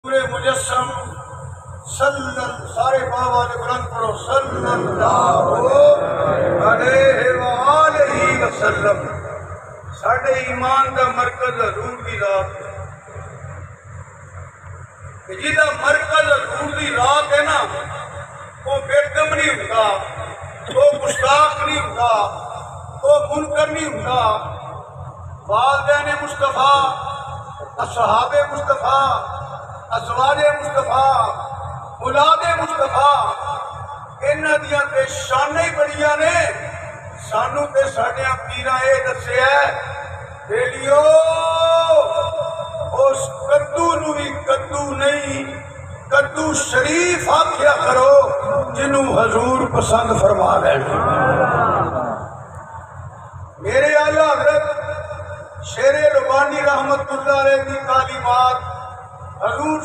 پورے مجسم سارے بابا نے بلند پڑھو صلی اللہ علیہ وآلہ وسلم۔ ساڑھے ایمان دا مرکز حضور دی رات ہے، جیدہ مرکز حضور دی رات ہے نا، وہ بیدم نہیں ہوتا، وہ گستاخ نہیں ہوتا، وہ منکر نہیں ہوتا۔ والدین مصطفیٰ، اصحاب مصطفیٰ، ازواج مصطفیٰ، اولاد مصطفیٰ، انہاں دیاں تے شانیں ہی بڑیاں نے۔ سانوں تے ساڈیاں پیراں اے دسیا بیلیو اس کدو نو بھی کدو نہیں، کدو شریف آکھیا کرو جنوں حضور پسند فرما لین۔ میرے اعلیٰ حضرت شیر ربانی رحمت اللہ علیہ کی تعلیمات حضور